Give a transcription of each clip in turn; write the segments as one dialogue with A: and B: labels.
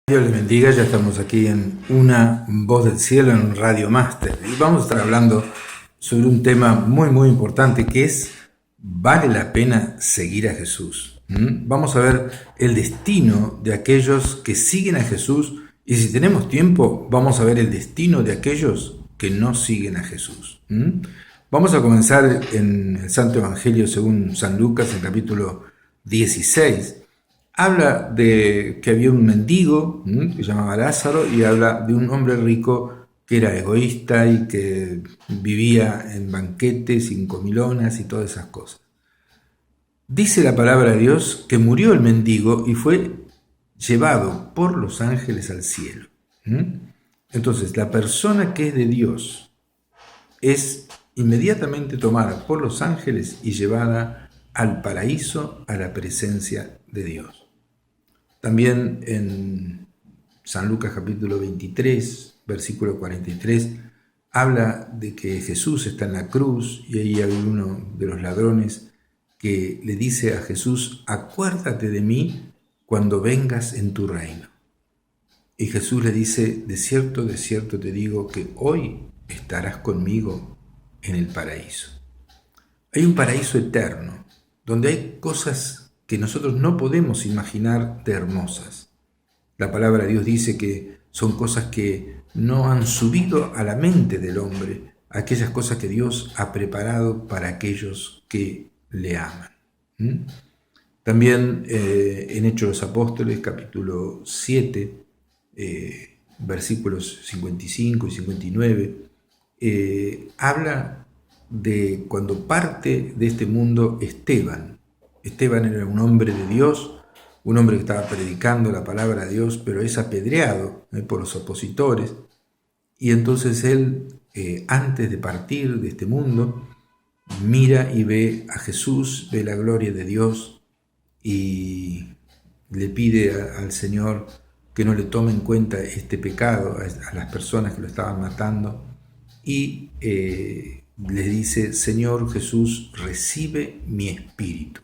A: Dios les bendiga, ya estamos aquí en Una Voz del Cielo, en Radio Máster, y vamos a estar hablando sobre un tema muy importante que es: ¿vale la pena seguir a Jesús? Vamos a ver el destino de aquellos que siguen a Jesús, y si tenemos tiempo vamos a ver el destino de aquellos que no siguen a Jesús. Vamos a comenzar en el Santo Evangelio según San Lucas, en capítulo 16. Habla de que había un mendigo que se llamaba Lázaro, y habla de un hombre rico que era egoísta y que vivía en banquetes, sin comilonas y todas esas cosas. Dice la palabra de Dios que murió el mendigo y fue llevado por los ángeles al cielo. Entonces, la persona que es de Dios es inmediatamente tomada por los ángeles y llevada al paraíso, a la presencia de Dios. También en San Lucas capítulo 23, versículo 43, habla de que Jesús está en la cruz, y ahí hay uno de los ladrones que le dice a Jesús: acuérdate de mí cuando vengas en tu reino. Y Jesús le dice: de cierto te digo que hoy estarás conmigo en el paraíso. Hay un paraíso eterno, donde hay cosas que nosotros no podemos imaginar de hermosas. La palabra de Dios dice que son cosas que no han subido a la mente del hombre, aquellas cosas que Dios ha preparado para aquellos que le aman. También en Hechos de los Apóstoles, capítulo 7, versículos 55 y 59, habla de cuando parte de este mundo Esteban. Esteban era un hombre de Dios, un hombre que estaba predicando la palabra de Dios, pero es apedreado por los opositores. Y entonces él, antes de partir de este mundo, mira y ve a Jesús, ve la gloria de Dios, y le pide al Señor que no le tome en cuenta este pecado a las personas que lo estaban matando, y le dice: Señor Jesús, recibe mi espíritu.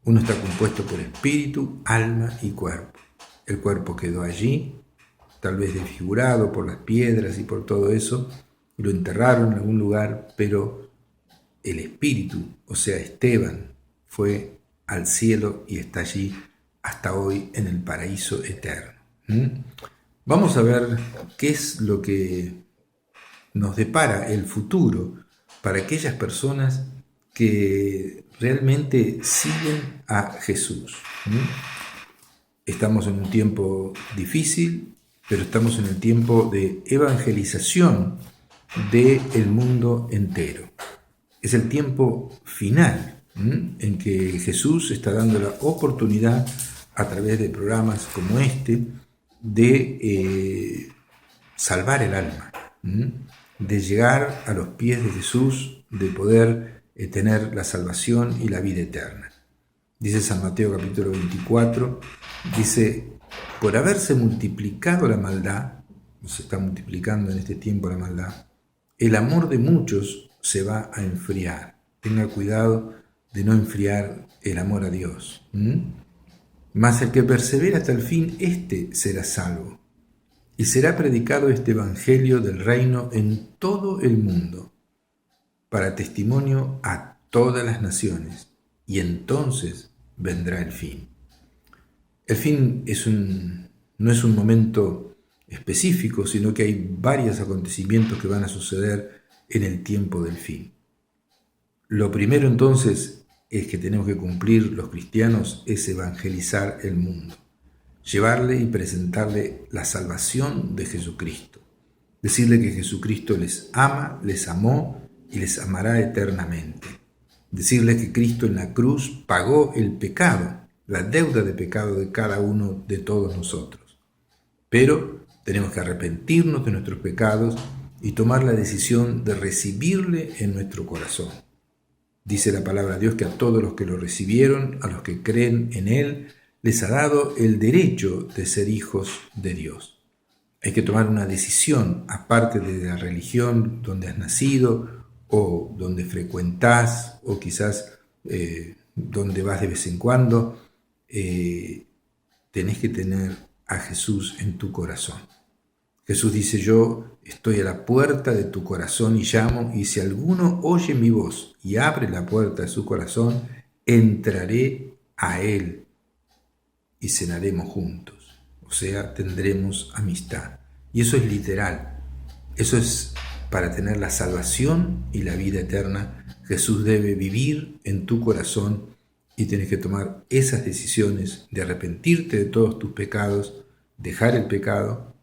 A: Uno está compuesto por espíritu, alma y cuerpo. El cuerpo quedó allí, tal vez desfigurado por las piedras y por todo eso, y lo enterraron en algún lugar, pero el espíritu, o sea, Esteban, fue al cielo y está allí hasta hoy en el paraíso eterno. Vamos a ver qué es lo que nos depara el futuro para aquellas personas que realmente siguen a Jesús. Estamos en un tiempo difícil, pero estamos en el tiempo de evangelización del mundo entero. Es el tiempo final en que Jesús está dando la oportunidad, a través de programas como este, de salvar el alma, de llegar a los pies de Jesús, de poder tener la salvación y la vida eterna. Dice San Mateo capítulo 24, dice: por haberse multiplicado la maldad, se está multiplicando en este tiempo la maldad, el amor de muchos se va a enfriar. Tenga cuidado de no enfriar el amor a Dios. Mas el que persevera hasta el fin, éste será salvo. Y será predicado este evangelio del reino en todo el mundo, para testimonio a todas las naciones, y entonces vendrá el fin. El fin no es un momento específico, sino que hay varios acontecimientos que van a suceder en el tiempo del fin. Lo primero entonces es que tenemos que cumplir los cristianos es evangelizar el mundo, llevarle y presentarle la salvación de Jesucristo, decirle que Jesucristo les ama, les amó y les amará eternamente. Decirles que Cristo en la cruz pagó el pecado, la deuda de pecado de cada uno de todos nosotros. Pero tenemos que arrepentirnos de nuestros pecados y tomar la decisión de recibirle en nuestro corazón. Dice la palabra de Dios que a todos los que lo recibieron, a los que creen en Él, les ha dado el derecho de ser hijos de Dios. Hay que tomar una decisión, aparte de la religión donde has nacido, o donde frecuentás, o quizás donde vas de vez en cuando. Tenés que tener a Jesús en tu corazón. Jesús dice: yo estoy a la puerta de tu corazón y llamo, y si alguno oye mi voz y abre la puerta de su corazón, entraré a él y cenaremos juntos. O sea, tendremos amistad. Y eso es literal. Eso es para tener la salvación y la vida eterna. Jesús debe vivir en tu corazón y tienes que tomar esas decisiones de arrepentirte de todos tus pecados, dejar el pecado,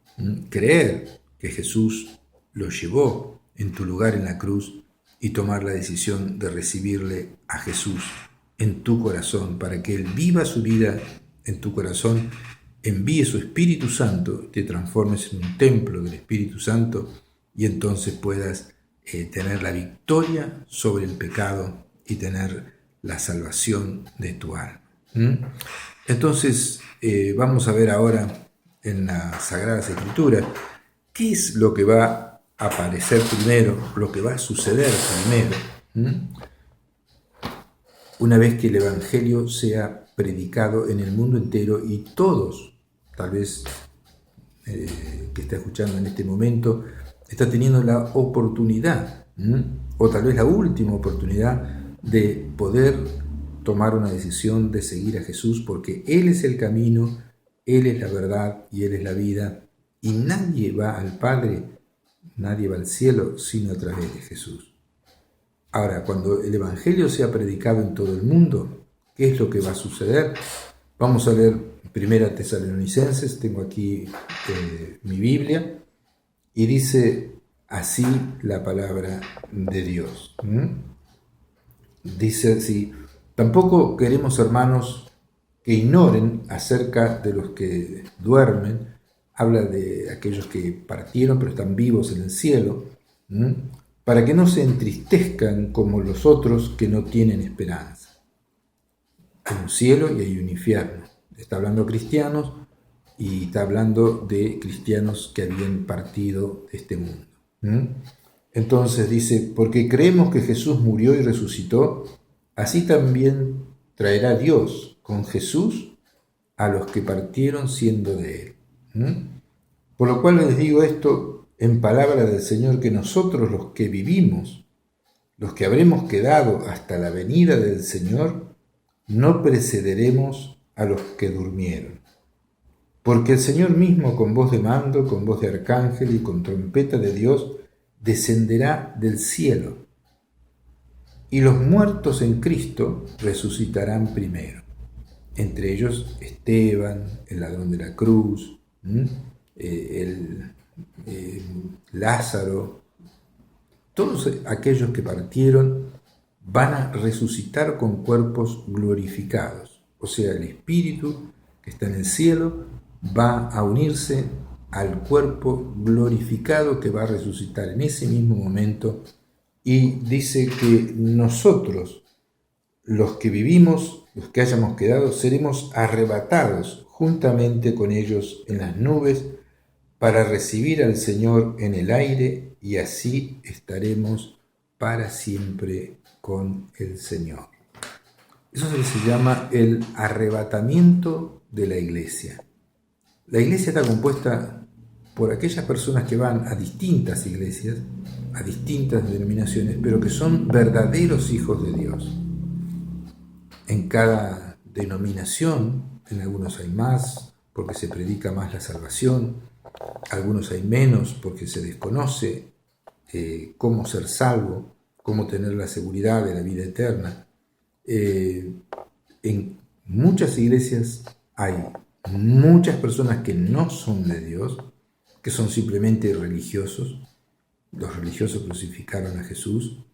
A: creer que Jesús lo llevó en tu lugar en la cruz y tomar la decisión de recibirle a Jesús en tu corazón para que Él viva su vida en tu corazón, envíe su Espíritu Santo, te transformes en un templo del Espíritu Santo y entonces puedas tener la victoria sobre el pecado y tener la salvación de tu alma. Entonces vamos a ver ahora en las Sagradas Escrituras qué es lo que va a aparecer primero, lo que va a suceder primero, una vez que el Evangelio sea predicado en el mundo entero y todos, tal vez que está escuchando en este momento, está teniendo la oportunidad, o tal vez la última oportunidad de poder tomar una decisión de seguir a Jesús, porque Él es el camino, Él es la verdad y Él es la vida, y nadie va al Padre, nadie va al cielo sino a través de Jesús. Ahora, cuando el Evangelio sea predicado en todo el mundo, ¿qué es lo que va a suceder? Vamos a leer 1 Tesalonicenses, tengo aquí mi Biblia, y dice así la palabra de Dios. Dice así: tampoco queremos, hermanos, que ignoren acerca de los que duermen. Habla de aquellos que partieron pero están vivos en el cielo, para que no se entristezcan como los otros que no tienen esperanza. Hay un cielo y hay un infierno. Está hablando de cristianos y está hablando de cristianos que habían partido de este mundo. Entonces dice: porque creemos que Jesús murió y resucitó, así también traerá Dios con Jesús a los que partieron siendo de Él. Por lo cual les digo esto en palabra del Señor, que nosotros los que vivimos, los que habremos quedado hasta la venida del Señor, no precederemos a los que durmieron. Porque el Señor mismo, con voz de mando, con voz de arcángel y con trompeta de Dios, descenderá del cielo, y los muertos en Cristo resucitarán primero. Entre ellos Esteban, el ladrón de la cruz, Lázaro, todos aquellos que partieron van a resucitar con cuerpos glorificados. O sea, el Espíritu que está en el cielo va a unirse al cuerpo glorificado que va a resucitar en ese mismo momento, y dice que nosotros, los que vivimos, los que hayamos quedado, seremos arrebatados juntamente con ellos en las nubes para recibir al Señor en el aire, y así estaremos para siempre con el Señor. Eso se llama el arrebatamiento de la iglesia. La iglesia está compuesta por aquellas personas que van a distintas iglesias, a distintas denominaciones, pero que son verdaderos hijos de Dios. En cada denominación, en algunos hay más, porque se predica más la salvación, algunos hay menos, porque se desconoce cómo ser salvo, cómo tener la seguridad de la vida eterna. En muchas iglesias hay muchas personas que no son de Dios, que son simplemente religiosos. Los religiosos crucificaron a Jesús,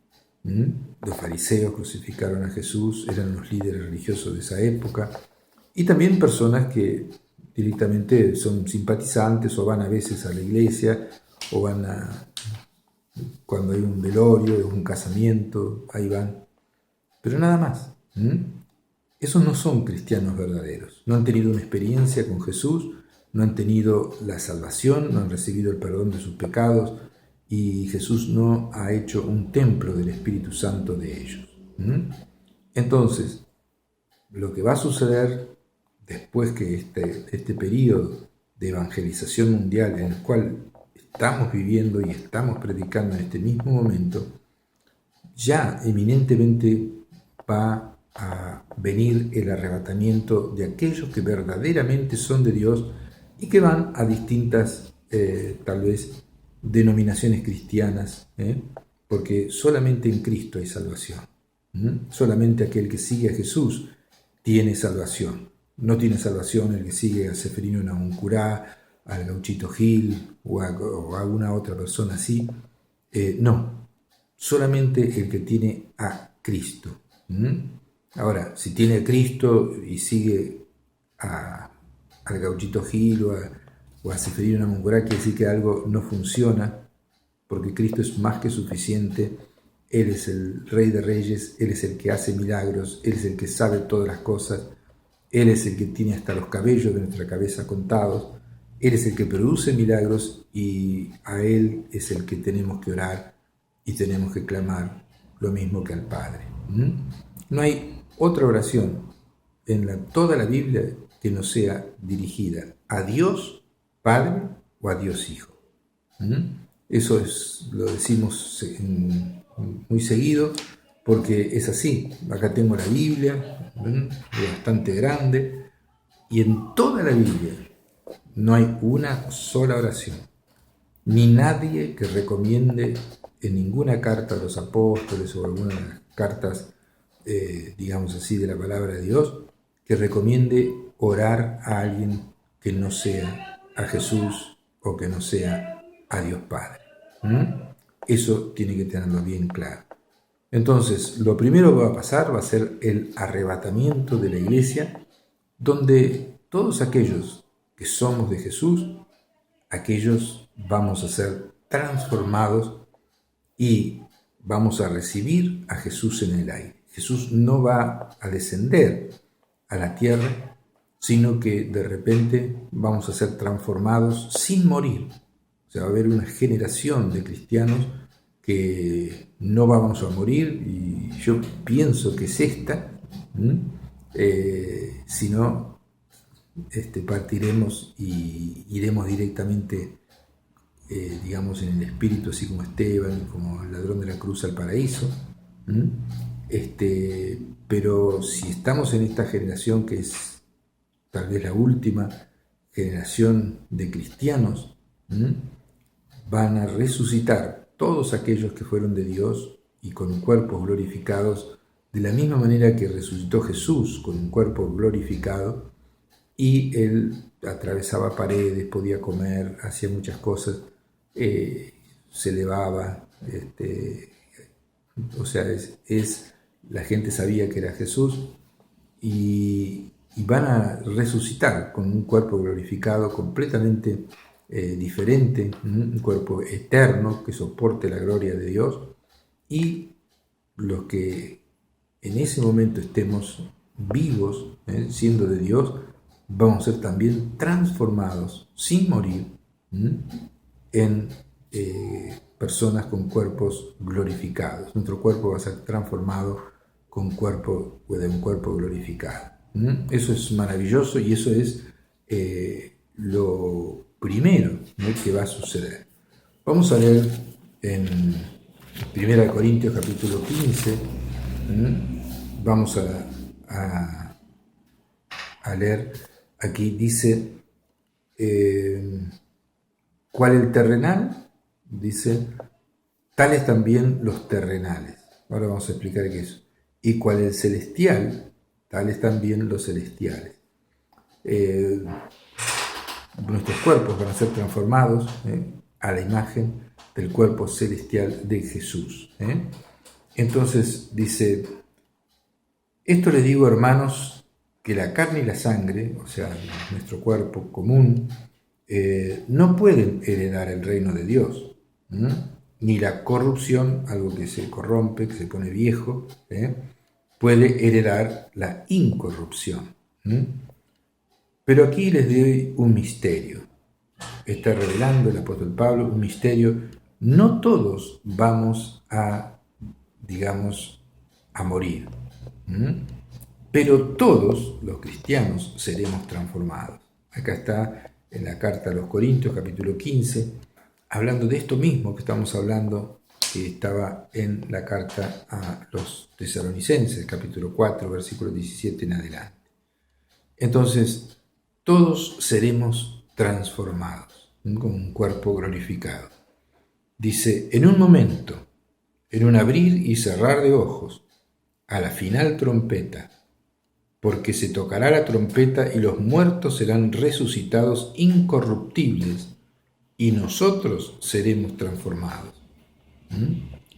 A: los fariseos crucificaron a Jesús, eran los líderes religiosos de esa época, y también personas que directamente son simpatizantes o van a veces a la iglesia, o van cuando hay un velorio, un casamiento, ahí van, pero nada más. Esos no son cristianos verdaderos, no han tenido una experiencia con Jesús, no han tenido la salvación, no han recibido el perdón de sus pecados, y Jesús no ha hecho un templo del Espíritu Santo de ellos. Entonces, lo que va a suceder después que este periodo de evangelización mundial en el cual estamos viviendo y estamos predicando en este mismo momento, ya eminentemente va a venir el arrebatamiento de aquellos que verdaderamente son de Dios y que van a distintas, tal vez, denominaciones cristianas, porque solamente en Cristo hay salvación. Solamente aquel que sigue a Jesús tiene salvación. No tiene salvación el que sigue a Seferino Namuncurá, al Gauchito Gil o a alguna otra persona así. No, solamente el que tiene a Cristo. Ahora, si tiene a Cristo y sigue al Gauchito Gil o a Seferino Namuncurá, quiere decir que algo no funciona, porque Cristo es más que suficiente. Él es el Rey de Reyes, Él es el que hace milagros, Él es el que sabe todas las cosas, Él es el que tiene hasta los cabellos de nuestra cabeza contados, Él es el que produce milagros y a Él es el que tenemos que orar y tenemos que clamar lo mismo que al Padre. No hay otra oración en toda la Biblia que no sea dirigida a Dios Padre o a Dios Hijo. Eso lo decimos muy seguido porque es así. Acá tengo la Biblia, bastante grande, y en toda la Biblia no hay una sola oración, ni nadie que recomiende en ninguna carta a los apóstoles o alguna de las cartas, digamos así, de la palabra de Dios, que recomiende orar a alguien que no sea a Jesús o que no sea a Dios Padre. Eso tiene que tenerlo bien claro. Entonces, lo primero que va a pasar va a ser el arrebatamiento de la iglesia, donde todos aquellos que somos de Jesús, aquellos vamos a ser transformados y vamos a recibir a Jesús en el aire. Jesús no va a descender a la tierra, sino que de repente vamos a ser transformados sin morir. O sea, va a haber una generación de cristianos que no vamos a morir, y yo pienso que es esta, sino partiremos y iremos directamente, digamos, en el espíritu, así como Esteban, como el ladrón de la cruz, al paraíso. Pero si estamos en esta generación, que es tal vez la última generación de cristianos, van a resucitar todos aquellos que fueron de Dios y con cuerpos glorificados, de la misma manera que resucitó Jesús con un cuerpo glorificado, y Él atravesaba paredes, podía comer, hacía muchas cosas, se elevaba, o sea, la gente sabía que era Jesús, y van a resucitar con un cuerpo glorificado completamente diferente, un cuerpo eterno que soporte la gloria de Dios, y los que en ese momento estemos vivos, siendo de Dios, vamos a ser también transformados sin morir en personas con cuerpos glorificados. Nuestro cuerpo va a ser transformado con un cuerpo glorificado. Eso es maravilloso, y eso es lo primero que va a suceder. Vamos a leer en 1 Corintios capítulo 15, vamos a leer, aquí dice, ¿cuál el terrenal? Dice, tales también los terrenales. Ahora vamos a explicar qué es. ¿Y cuál el celestial? Tales también los celestiales. Nuestros cuerpos van a ser transformados a la imagen del cuerpo celestial de Jesús. Entonces dice, esto les digo, hermanos, que la carne y la sangre, o sea, nuestro cuerpo común, no pueden heredar el reino de Dios, ni la corrupción, algo que se corrompe, que se pone viejo, puede heredar la incorrupción. Pero aquí les doy un misterio. Está revelando el apóstol Pablo un misterio. No todos vamos a, digamos, a morir, pero todos los cristianos seremos transformados. Acá está en la carta a los Corintios, capítulo 15, hablando de esto mismo que estamos hablando, que estaba en la carta a los Tesalonicenses, capítulo 4, versículo 17 en adelante. Entonces, todos seremos transformados con un cuerpo glorificado. Dice, en un momento, en un abrir y cerrar de ojos, a la final trompeta, porque se tocará la trompeta y los muertos serán resucitados incorruptibles y nosotros seremos transformados.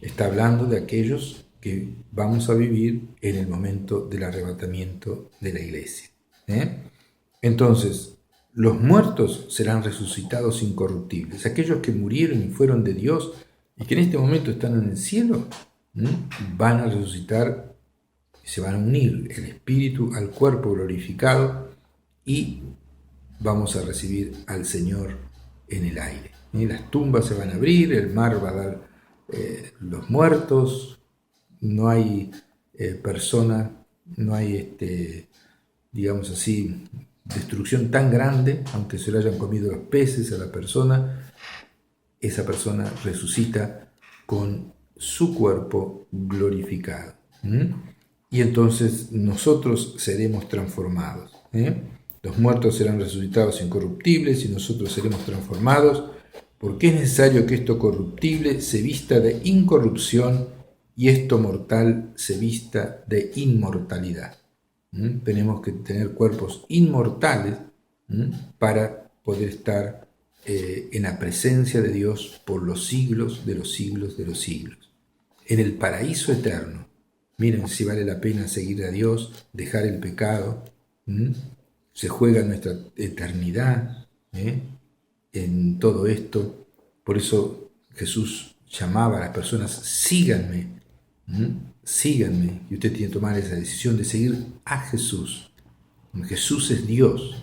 A: Está hablando de aquellos que vamos a vivir en el momento del arrebatamiento de la iglesia. Entonces, los muertos serán resucitados incorruptibles. Aquellos que murieron y fueron de Dios y que en este momento están en el cielo, van a resucitar y se van a unir el espíritu al cuerpo glorificado y vamos a recibir al Señor en el aire. Las tumbas se van a abrir, el mar va a dar los muertos, no hay persona, no hay, digamos así, destrucción tan grande, aunque se le hayan comido los peces a la persona, esa persona resucita con su cuerpo glorificado. Y entonces nosotros seremos transformados. Los muertos serán resucitados incorruptibles y nosotros seremos transformados, porque es necesario que esto corruptible se vista de incorrupción y esto mortal se vista de inmortalidad. Tenemos que tener cuerpos inmortales para poder estar en la presencia de Dios por los siglos de los siglos de los siglos. En el paraíso eterno. Miren si vale la pena seguir a Dios, dejar el pecado. Se juega nuestra eternidad en todo esto. Por eso Jesús llamaba a las personas, síganme. Síganme, y usted tiene que tomar esa decisión de seguir a Jesús. Jesús es Dios.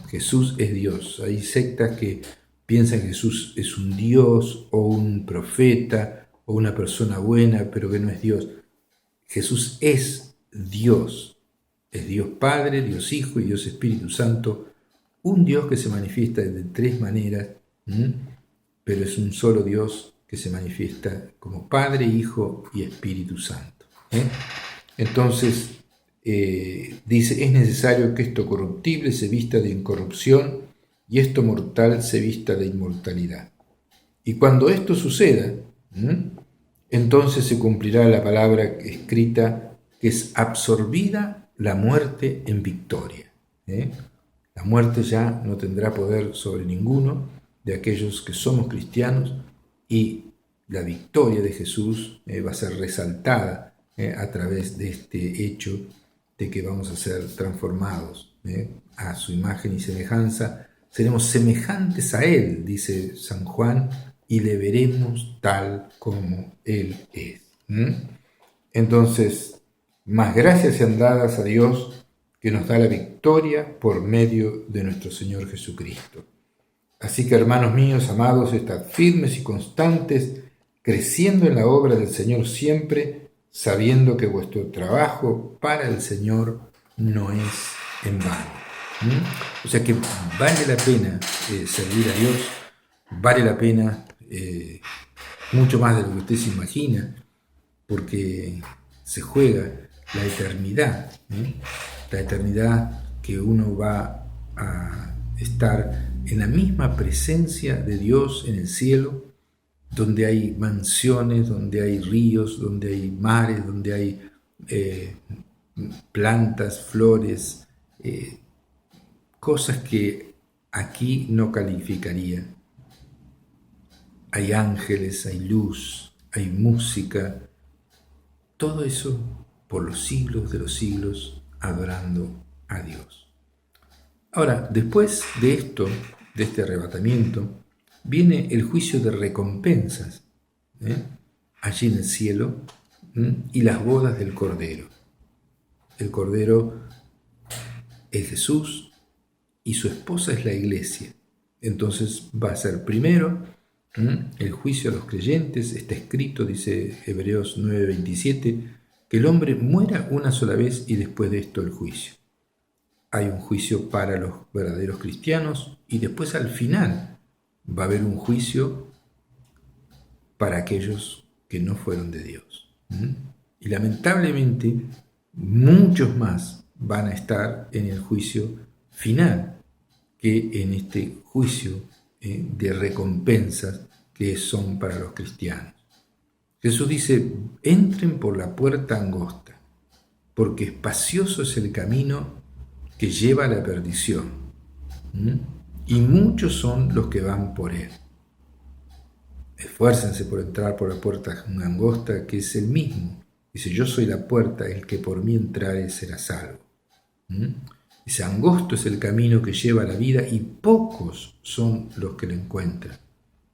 A: Jesús es Dios. Hay sectas que piensan que Jesús es un Dios o un profeta o una persona buena, pero que no es Dios. Jesús es Dios. Es Dios Padre, Dios Hijo y Dios Espíritu Santo. Un Dios que se manifiesta de tres maneras, pero es un solo Dios que se manifiesta como Padre, Hijo y Espíritu Santo. Entonces, dice, es necesario que esto corruptible se vista de incorrupción y esto mortal se vista de inmortalidad. Y cuando esto suceda, entonces se cumplirá la palabra escrita que es absorbida la muerte en victoria. La muerte ya no tendrá poder sobre ninguno de aquellos que somos cristianos, y la victoria de Jesús va a ser resaltada a través de este hecho de que vamos a ser transformados a su imagen y semejanza. Seremos semejantes a Él, dice San Juan, y le veremos tal como Él es. Entonces, más gracias sean dadas a Dios que nos da la victoria por medio de nuestro Señor Jesucristo. Así que, hermanos míos, amados, estad firmes y constantes, creciendo en la obra del Señor siempre, sabiendo que vuestro trabajo para el Señor no es en vano. O sea que vale la pena servir a Dios, vale la pena mucho más de lo que usted se imagina, porque se juega la eternidad, la eternidad que uno va a estar en la misma presencia de Dios en el cielo, donde hay mansiones, donde hay ríos, donde hay mares, donde hay plantas, flores, cosas que aquí no calificaría. Hay ángeles, hay luz, hay música, todo eso por los siglos de los siglos adorando a Dios. Ahora, después de esto, de este arrebatamiento, viene el juicio de recompensas, allí en el cielo, y las bodas del Cordero. El Cordero es Jesús y su esposa es la iglesia. Entonces va a ser primero el juicio a los creyentes. Está escrito, dice Hebreos 9:27, que el hombre muera una sola vez y después de esto el juicio. hay un juicio para los verdaderos cristianos y después al final va a haber un juicio para aquellos que no fueron de Dios. Y lamentablemente muchos más van a estar en el juicio final que en este juicio de recompensas que son para los cristianos. Jesús dice, entren por la puerta angosta, porque espacioso es el camino que lleva a la perdición, y muchos son los que van por él. Esfuércense por entrar por la puerta angosta, que es el mismo. Dice, yo soy la puerta, el que por mí entrare será salvo. Dice, angosto es el camino que lleva a la vida y pocos son los que lo encuentran.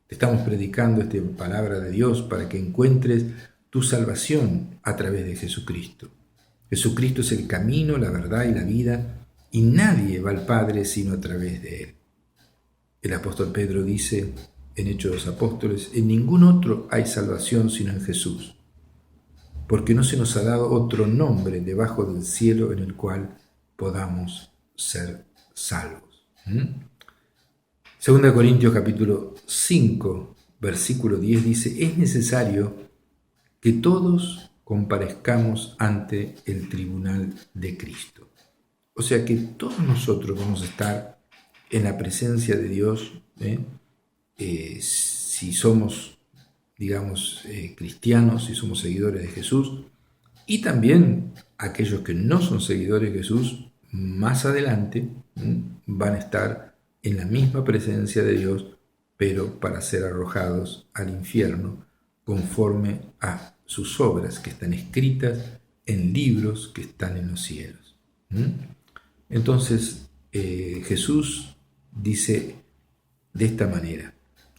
A: Te estamos predicando esta palabra de Dios para que encuentres tu salvación a través de Jesucristo. Jesucristo es el camino, la verdad y la vida, y nadie va al Padre sino a través de Él. El apóstol Pedro dice en Hechos de los Apóstoles, en ningún otro hay salvación sino en Jesús, porque no se nos ha dado otro nombre debajo del cielo en el cual podamos ser salvos. 2 Corintios capítulo 5, versículo 10 dice, es necesario que todos comparezcamos ante el tribunal de Cristo. O sea que todos nosotros vamos a estar en la presencia de Dios, si somos, digamos, cristianos, si somos seguidores de Jesús, y también aquellos que no son seguidores de Jesús, más adelante van a estar en la misma presencia de Dios, pero para ser arrojados al infierno conforme a sus obras que están escritas en libros que están en los cielos. Entonces Jesús dice de esta manera,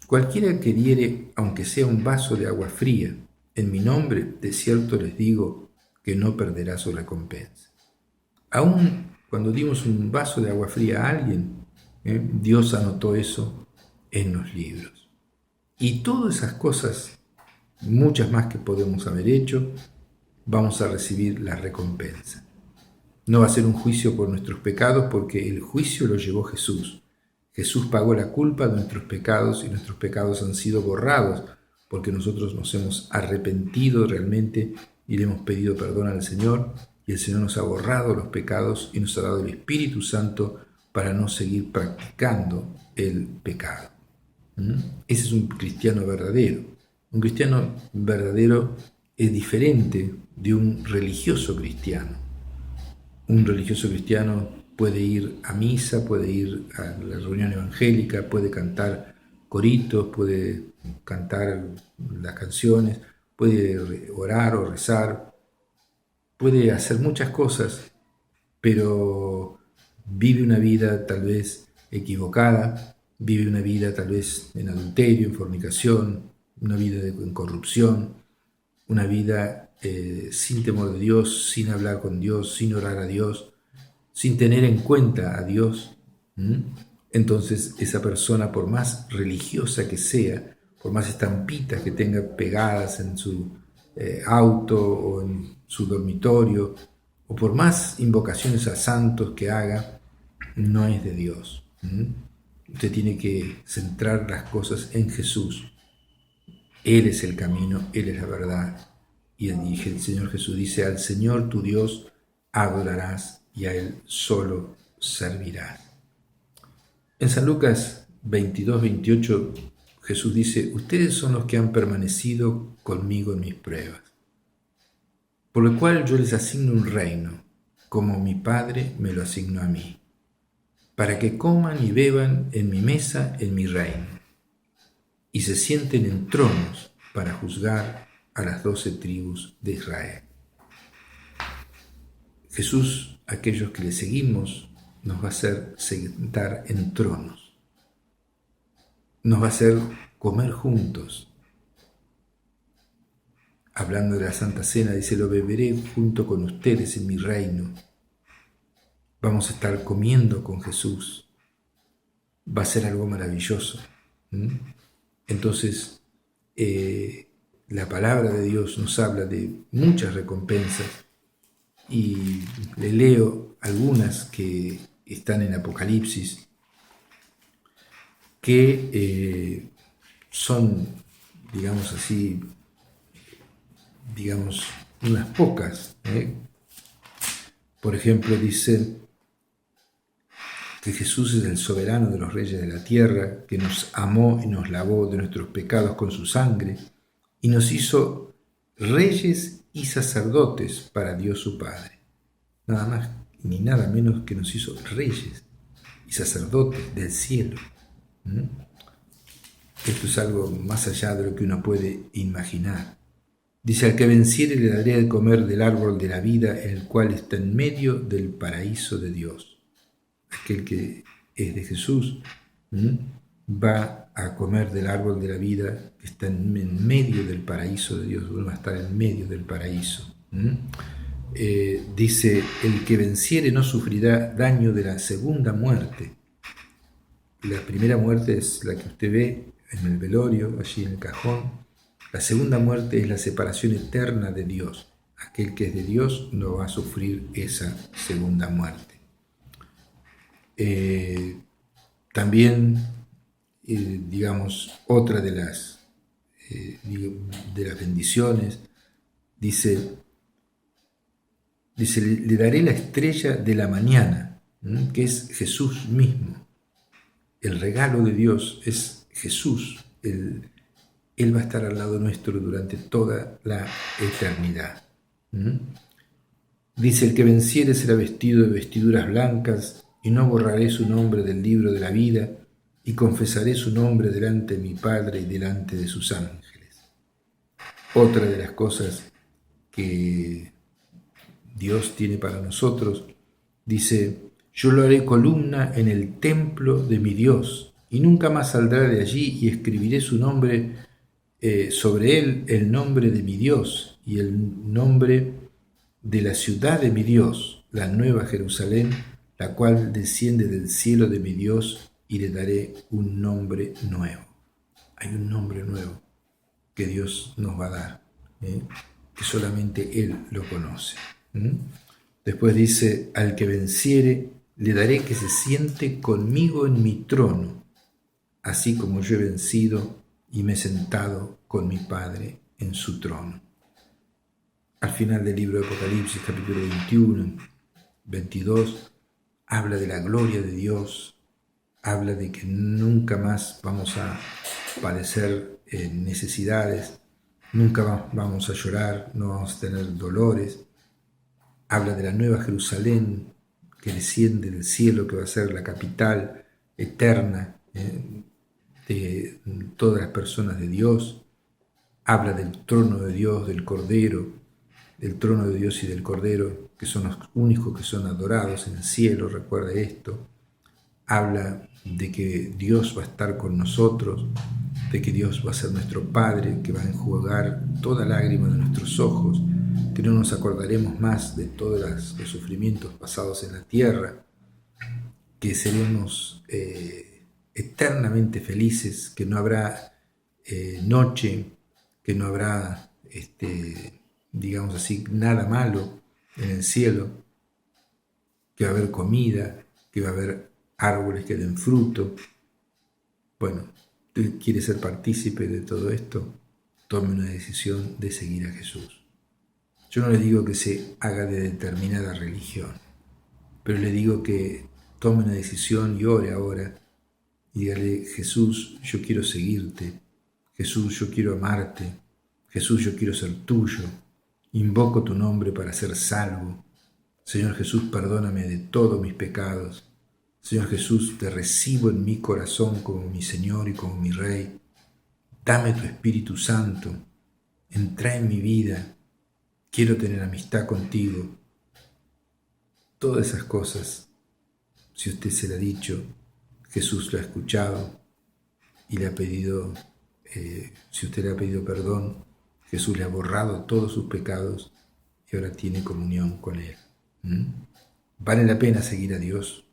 A: cualquiera que diere, aunque sea un vaso de agua fría, en mi nombre, de cierto les digo que no perderá su recompensa. Aún cuando dimos un vaso de agua fría a alguien, Dios anotó eso en los libros. Y todas esas cosas, muchas más que podemos haber hecho, vamos a recibir la recompensa. No va a ser un juicio por nuestros pecados, porque el juicio lo llevó Jesús. Jesús pagó la culpa de nuestros pecados y nuestros pecados han sido borrados, porque nosotros nos hemos arrepentido realmente y le hemos pedido perdón al Señor, y el Señor nos ha borrado los pecados y nos ha dado el Espíritu Santo para no seguir practicando el pecado. Ese es un cristiano verdadero. Un cristiano verdadero es diferente de un religioso cristiano. Un religioso cristiano puede ir a misa, puede ir a la reunión evangélica, puede cantar coritos, puede cantar las canciones, puede orar o rezar, puede hacer muchas cosas, pero vive una vida tal vez equivocada, vive una vida tal vez en adulterio, en fornicación, una vida en corrupción, una vida sin temor de Dios, sin hablar con Dios, sin orar a Dios, sin tener en cuenta a Dios. Entonces esa persona, por más religiosa que sea, por más estampitas que tenga pegadas en su auto o en su dormitorio, o por más invocaciones a santos que haga, no es de Dios. Usted tiene que centrar las cosas en Jesús. Él es el camino, Él es la verdad. Y el Señor Jesús dice, al Señor tu Dios adorarás y a Él solo servirás. En San Lucas 22, 28, Jesús dice, ustedes son los que han permanecido conmigo en mis pruebas, por lo cual yo les asigno un reino, como mi Padre me lo asignó a mí, para que coman y beban en mi mesa en mi reino, y se sienten en tronos para juzgar a las 12 tribus de Israel. Jesús, aquellos que le seguimos, nos va a hacer sentar en tronos, nos va a hacer comer juntos. Hablando de la Santa Cena, dice, lo beberé junto con ustedes en mi reino. Vamos a estar comiendo con Jesús. Va a ser algo maravilloso. Entonces, la palabra de Dios nos habla de muchas recompensas y le leo algunas que están en Apocalipsis, que son, digamos así, unas pocas. Por ejemplo, dice que Jesús es el soberano de los reyes de la tierra, que nos amó y nos lavó de nuestros pecados con su sangre, y nos hizo reyes y sacerdotes para Dios su Padre. Nada más ni nada menos que nos hizo reyes y sacerdotes del cielo. Esto es algo más allá de lo que uno puede imaginar. Dice: al que venciere le daré de comer del árbol de la vida, el cual está en medio del paraíso de Dios. Aquel que es de Jesús va a comer del árbol de la vida que está en medio del paraíso de Dios, va a estar en medio del paraíso. Dice: el que venciere no sufrirá daño de la segunda muerte. La primera muerte es la que usted ve en el velorio, allí en el cajón. La segunda muerte es la separación eterna de Dios. Aquel que es de Dios no va a sufrir esa segunda muerte. También, otra de las bendiciones, dice, le daré la estrella de la mañana, que es Jesús mismo. El regalo de Dios es Jesús. Él va a estar al lado nuestro durante toda la eternidad. Dice: el que venciere será vestido de vestiduras blancas, y no borraré su nombre del libro de la vida, y confesaré su nombre delante de mi Padre y delante de sus ángeles. Otra de las cosas que Dios tiene para nosotros, dice: yo lo haré columna en el templo de mi Dios, y nunca más saldrá de allí, y escribiré su nombre sobre él, el nombre de mi Dios, y el nombre de la ciudad de mi Dios, la nueva Jerusalén, la cual desciende del cielo de mi Dios, y le daré un nombre nuevo. Hay un nombre nuevo que Dios nos va a dar, que solamente Él lo conoce. Después dice: al que venciere, le daré que se siente conmigo en mi trono, así como yo he vencido y me he sentado con mi Padre en su trono. Al final del libro de Apocalipsis, capítulo 21, 22, habla de la gloria de Dios, habla de que nunca más vamos a padecer necesidades, nunca vamos a llorar, no vamos a tener dolores. Habla de la nueva Jerusalén que desciende del cielo, que va a ser la capital eterna de todas las personas de Dios. Habla del trono de Dios, del Cordero, del trono de Dios y del Cordero, que son los únicos que son adorados en el cielo, recuerde esto. Habla de que Dios va a estar con nosotros, de que Dios va a ser nuestro Padre, que va a enjuagar toda lágrima de nuestros ojos, que no nos acordaremos más de todos los sufrimientos pasados en la tierra, que seremos eternamente felices, que no habrá noche, que no habrá, nada malo en el cielo, que va a haber comida, que va a haber árboles que den fruto. Bueno, ¿usted quiere ser partícipe de todo esto? Tome una decisión de seguir a Jesús. Yo no le digo que se haga de determinada religión, pero le digo que tome una decisión y ore ahora y dígale: Jesús, yo quiero seguirte. Jesús, yo quiero amarte. Jesús, yo quiero ser tuyo. Invoco tu nombre para ser salvo. Señor Jesús, perdóname de todos mis pecados. Señor Jesús, te recibo en mi corazón como mi Señor y como mi Rey. Dame tu Espíritu Santo. Entra en mi vida. Quiero tener amistad contigo. Todas esas cosas, si usted se la ha dicho, Jesús lo ha escuchado y le ha pedido, si usted le ha pedido perdón, Jesús le ha borrado todos sus pecados y ahora tiene comunión con Él. Vale la pena seguir a Dios,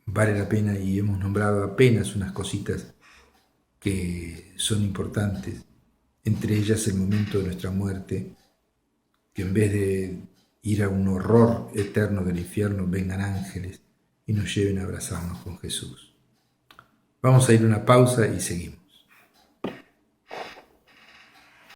A: vale la pena, y hemos nombrado apenas unas cositas que son importantes, entre ellas el momento de nuestra muerte, que en vez de ir a un horror eterno del infierno, vengan ángeles y nos lleven a abrazarnos con Jesús. Vamos a ir a una pausa y seguimos.